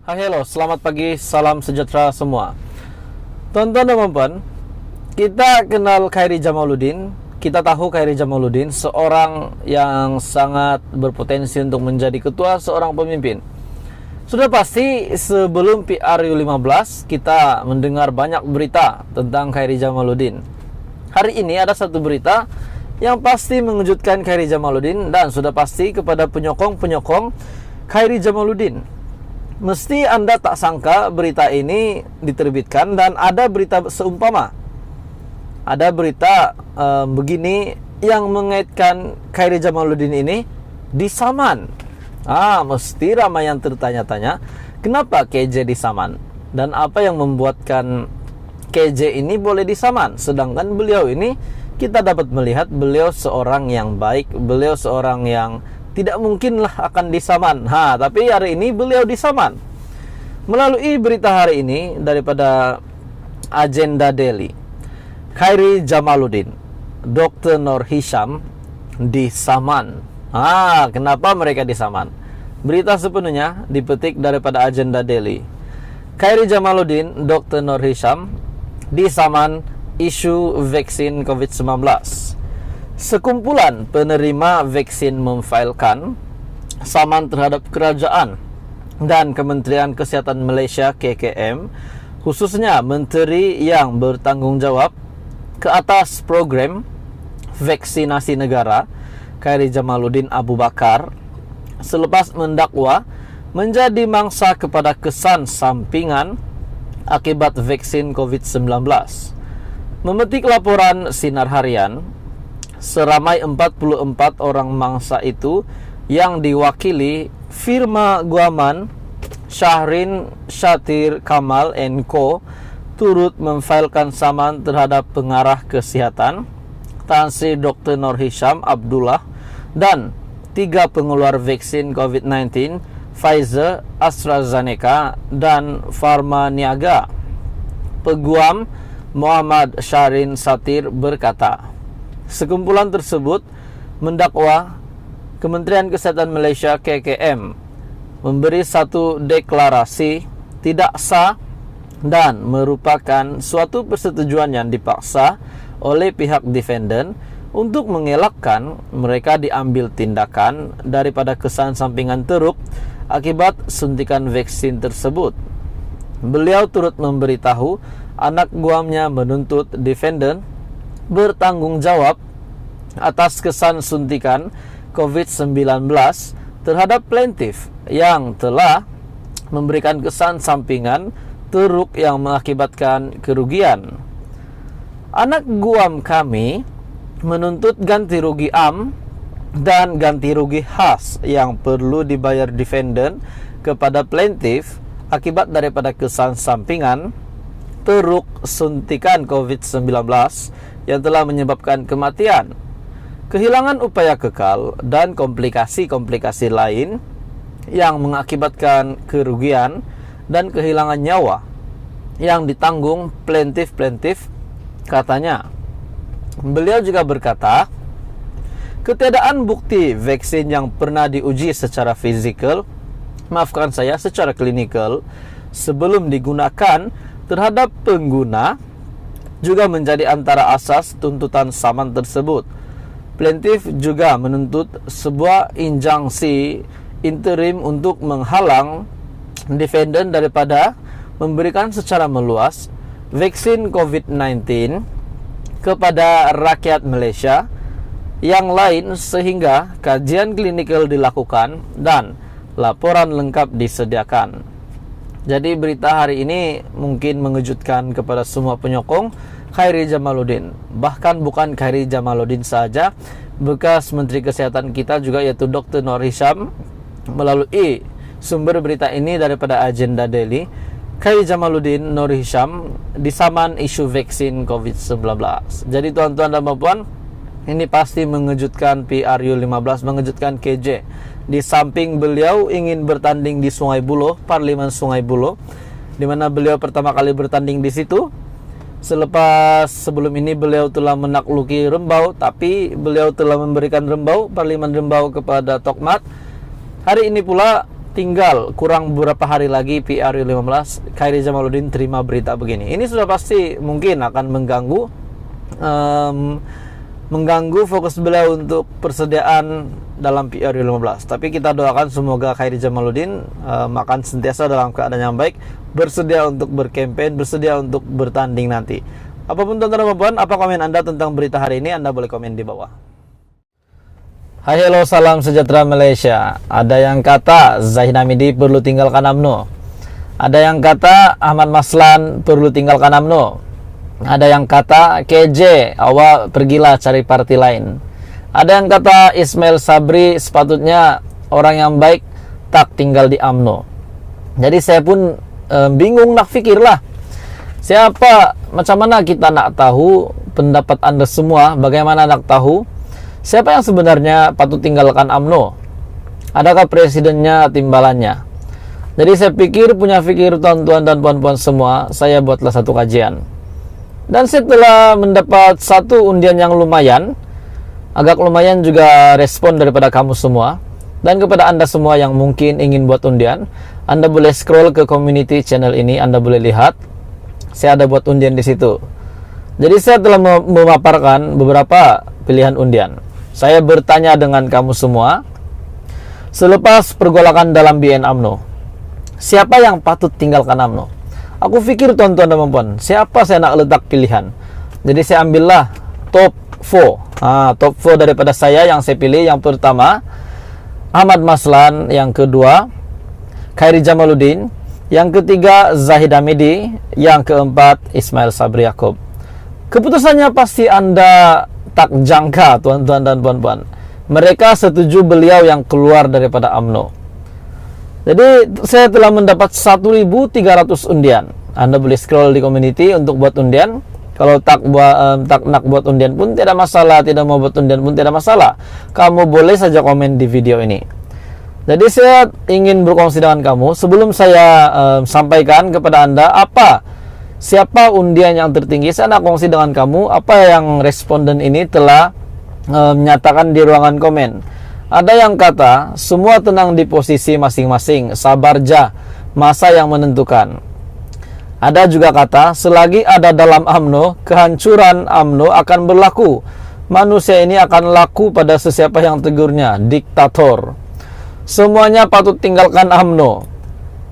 Hai, hello, selamat pagi, salam sejahtera semua. Tonton teman-teman, kita kenal Khairi Jamaluddin. Kita tahu Khairi Jamaluddin seorang yang sangat berpotensi untuk menjadi ketua seorang pemimpin. Sudah pasti sebelum PRU15 kita mendengar banyak berita tentang Khairi Jamaluddin. Hari ini ada satu berita yang pasti mengejutkan Khairi Jamaluddin dan sudah pasti kepada penyokong-penyokong Khairi Jamaluddin. Mesti Anda tak sangka berita ini diterbitkan dan ada berita seumpama. Ada berita begini yang mengaitkan Khairi Jamaluddin ini disaman. Mesti ramai yang tertanya-tanya, kenapa KJ disaman? Dan apa yang membuatkan KJ ini boleh disaman? Sedangkan beliau ini, kita dapat melihat beliau seorang yang baik, beliau seorang yang tidak mungkinlah akan disaman. Tapi hari ini beliau disaman. Melalui berita hari ini daripada Agenda Daily, Khairi Jamaluddin, Dr. Noor Hisham disaman. Kenapa mereka disaman? Berita sepenuhnya dipetik daripada Agenda Daily. Khairi Jamaluddin, Dr. Noor Hisham disaman isu vaksin COVID-19. Sekumpulan penerima vaksin memfailkan saman terhadap kerajaan dan Kementerian Kesihatan Malaysia KKM, khususnya menteri yang bertanggung jawab ke atas program vaksinasi negara, Khairi Jamaluddin Abu Bakar, selepas mendakwa menjadi mangsa kepada kesan sampingan akibat vaksin COVID-19. Memetik laporan Sinar Harian, seramai 44 orang mangsa itu yang diwakili firma Guaman Shahrin Shatir Kamal & Co turut memfailkan saman terhadap pengarah kesihatan Tan Sri Dr. Noor Hisham Abdullah dan 3 pengeluar vaksin COVID-19 Pfizer, AstraZeneca dan Pharma Niaga. Peguam Muhammad Shahrin Shatir berkata, sekumpulan tersebut mendakwa Kementerian Kesehatan Malaysia KKM memberi satu deklarasi tidak sah dan merupakan suatu persetujuan yang dipaksa oleh pihak defendant untuk mengelakkan mereka diambil tindakan daripada kesan sampingan teruk akibat suntikan vaksin tersebut. Beliau turut memberitahu anak guamnya menuntut defendant bertanggung jawab atas kesan suntikan COVID-19 terhadap plaintiff yang telah memberikan kesan sampingan teruk yang mengakibatkan kerugian. Anak guam kami menuntut ganti rugi am dan ganti rugi khas yang perlu dibayar defendant kepada plaintiff akibat daripada kesan sampingan teruk suntikan COVID-19 yang telah menyebabkan kematian, kehilangan upaya kekal, dan komplikasi-komplikasi lain yang mengakibatkan kerugian dan kehilangan nyawa yang ditanggung plaintiff, katanya. Beliau juga berkata, ketiadaan bukti vaksin yang pernah diuji secara secara klinikal sebelum digunakan terhadap pengguna juga menjadi antara asas tuntutan saman tersebut. Plaintiff juga menuntut sebuah injunksi interim untuk menghalang defendant daripada memberikan secara meluas vaksin COVID-19 kepada rakyat Malaysia yang lain sehingga kajian klinikal dilakukan dan laporan lengkap disediakan. Jadi berita hari ini mungkin mengejutkan kepada semua penyokong Khairi Jamaluddin. Bahkan bukan Khairi Jamaluddin saja, bekas Menteri Kesehatan kita juga yaitu Dr. Noor Hisham, melalui sumber berita ini daripada Agenda Daily, Khairi Jamaluddin Noor Hisham disaman isu vaksin COVID-19. Jadi tuan-tuan dan puan, ini pasti mengejutkan PRU15, mengejutkan KJ. Di samping beliau ingin bertanding di Sungai Buloh, Parlimen Sungai Buloh, di mana beliau pertama kali bertanding di situ. Sebelum ini beliau telah menakluki Rembau, tapi beliau telah memberikan Rembau, Parlimen Rembau kepada Tokmat. Hari ini pula tinggal kurang beberapa hari lagi PRU 15, Khairi Jamaluddin terima berita begini. Ini sudah pasti mungkin akan mengganggu fokus beliau untuk persediaan dalam PRU 15. Tapi kita doakan semoga Khairi Jamaluddin akan sentiasa dalam keadaan yang baik, bersedia untuk berkampanye, bersedia untuk bertanding nanti. Apapun tuan-tuan dan puan, apa komen Anda tentang berita hari ini? Anda boleh komen di bawah. Hai, hello, salam sejahtera Malaysia. Ada yang kata Zahid Hamidi perlu tinggalkan UMNO. Ada yang kata Ahmad Maslan perlu tinggalkan UMNO. Ada yang kata KJ, awak pergilah cari parti lain. Ada yang kata Ismail Sabri sepatutnya orang yang baik tak tinggal di UMNO. Jadi saya pun bingung nak fikirlah. Macam mana kita nak tahu pendapat Anda semua, bagaimana nak tahu siapa yang sebenarnya patut tinggalkan UMNO? Adakah presidennya, timbalannya? Jadi saya punya fikir tuan-tuan dan puan-puan semua, saya buatlah satu kajian. Dan setelah mendapat satu undian yang lumayan, agak lumayan juga respon daripada kamu semua. Dan kepada Anda semua yang mungkin ingin buat undian, Anda boleh scroll ke community channel ini, Anda boleh lihat. Saya ada buat undian di situ. Jadi saya telah memaparkan beberapa pilihan undian. Saya bertanya dengan kamu semua, selepas pergolakan dalam BN UMNO, siapa yang patut tinggalkan UMNO? Aku pikir tuan-tuan dan puan, siapa saya nak letak pilihan. Jadi saya ambillah top 4. Top 4 daripada saya yang saya pilih. Yang pertama, Ahmad Maslan. Yang kedua, Khairi Jamaluddin. Yang ketiga, Zahid Hamidi. Yang keempat, Ismail Sabri Yaakob. Keputusannya pasti Anda tak jangka, tuan-tuan dan puan-puan. Mereka setuju beliau yang keluar daripada UMNO. Jadi saya telah mendapat 1.300 undian. Anda boleh scroll di community untuk buat undian. Kalau tak nak buat undian pun tidak masalah, tidak mau buat undian pun tidak masalah. Kamu boleh saja komen di video ini. Jadi saya ingin berkongsi dengan kamu sebelum saya sampaikan kepada Anda siapa undian yang tertinggi. Saya nak kongsi dengan kamu apa yang responden ini telah menyatakan di ruangan komen. Ada yang kata semua tenang di posisi masing-masing, sabar jah, masa yang menentukan. Ada juga kata selagi ada dalam UMNO, kehancuran UMNO akan berlaku. Manusia ini akan laku pada sesiapa yang tegurnya, diktator. Semuanya patut tinggalkan UMNO.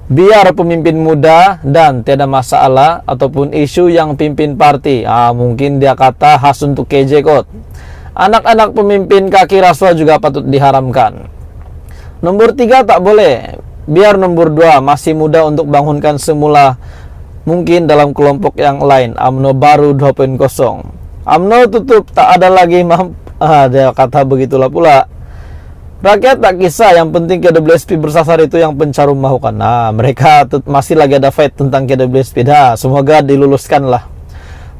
Biar pemimpin muda dan tiada masalah ataupun isu yang pimpin parti. Mungkin dia kata khas untuk KJ kot. Anak-anak pemimpin kaki rasuah juga patut diharamkan. Nomor 3 tak boleh. Biar nomor 2 masih muda untuk bangunkan semula mungkin dalam kelompok yang lain. UMNO baru 2.0. UMNO tutup tak ada lagi dia kata begitulah pula. Rakyat tak kisah, yang penting KWSP bersasar itu yang pencarum mahukan. Mereka masih lagi ada fight tentang KWSP. Semoga diluluskan lah.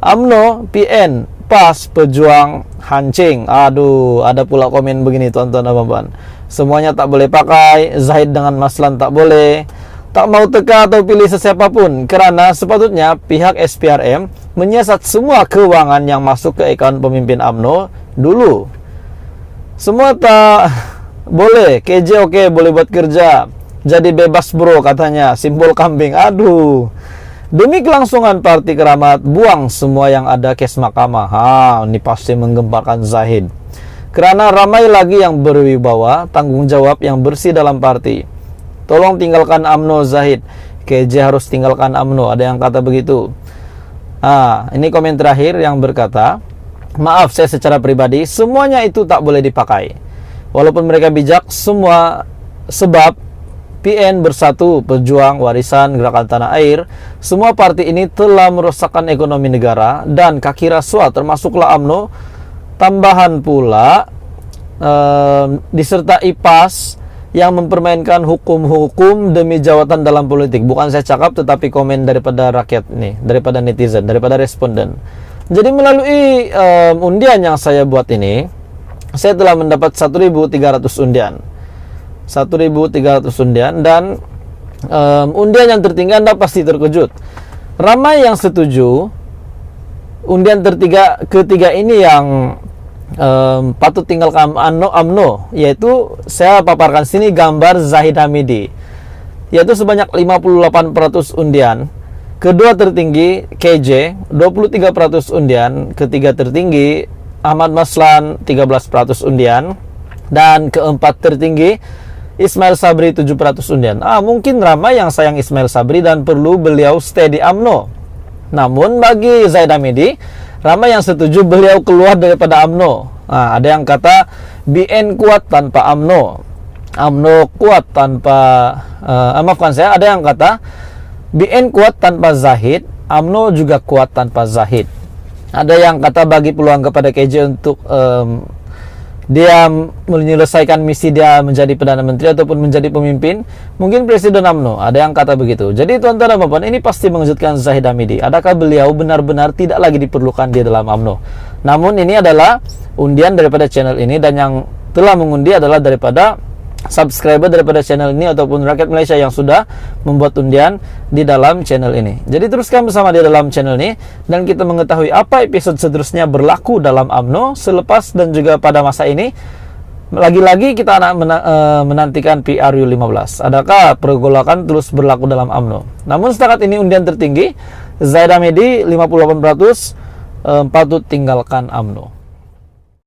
UMNO, PN, PAS, pejuang, hancing. Ada pula komen begini tuan-tuan dan puan. Semuanya tak boleh pakai. Zahid dengan Maslan tak boleh. Tak mau teka atau pilih sesiapa pun, kerana sepatutnya pihak SPRM menyiasat semua keuangan yang masuk ke akaun pemimpin UMNO dulu. Semua tak boleh. KJ oke, boleh buat kerja. Jadi bebas bro katanya. Simbol kambing. Demi kelangsungan parti keramat, buang semua yang ada kes mahkamah. Ini pasti menggemparkan Zahid. Kerana ramai lagi yang berwibawa, tanggung jawab yang bersih dalam parti. Tolong tinggalkan UMNO Zahid. KJ harus tinggalkan UMNO. Ada yang kata begitu. Ini komen terakhir yang berkata, maaf saya secara pribadi, semuanya itu tak boleh dipakai. Walaupun mereka bijak, semua sebab PN Bersatu, Pejuang, Warisan, Gerakan Tanah Air, semua parti ini telah merosakkan ekonomi negara dan kaki rasuah termasuklah UMNO. Tambahan pula disertai PAS yang mempermainkan hukum-hukum demi jawatan dalam politik. Bukan saya cakap tetapi komen daripada rakyat nih, daripada netizen, daripada responden. Jadi melalui undian yang saya buat ini, saya telah mendapat 1.300 undian. 1.300 undian dan undian yang tertinggi Anda pasti terkejut. Ramai yang setuju. Undian ketiga ini yang patut tinggalkan UMNO, yaitu saya paparkan sini gambar Zahid Hamidi, yaitu sebanyak 58% undian. Kedua tertinggi KJ 23% undian, ketiga tertinggi Ahmad Maslan 13% undian, dan keempat tertinggi Ismail Sabri 7% undian. Mungkin ramai yang sayang Ismail Sabri dan perlu beliau stay di UMNO. Namun bagi Zahid Hamidi, ramai yang setuju beliau keluar daripada UMNO. Ada yang kata BN kuat tanpa UMNO, UMNO kuat tanpa maafkan saya, ada yang kata BN kuat tanpa Zahid, UMNO juga kuat tanpa Zahid. Ada yang kata bagi peluang kepada KJ untuk dia menyelesaikan misi dia menjadi Perdana Menteri ataupun menjadi pemimpin, mungkin Presiden UMNO. Ada yang kata begitu. Jadi tuan-tuan dan puan, ini pasti mengejutkan Zahid Hamidi. Adakah beliau benar-benar tidak lagi diperlukan di dalam UMNO? Namun ini adalah undian daripada channel ini, dan yang telah mengundi adalah daripada subscriber daripada channel ini ataupun rakyat Malaysia yang sudah membuat undian di dalam channel ini. Jadi teruskan bersama di dalam channel ini dan kita mengetahui apa episode seterusnya berlaku dalam UMNO selepas dan juga pada masa ini. Lagi-lagi kita menantikan PRU15. Adakah pergolakan terus berlaku dalam UMNO? Namun setakat ini undian tertinggi Zahid Hamidi 58% patut tinggalkan UMNO.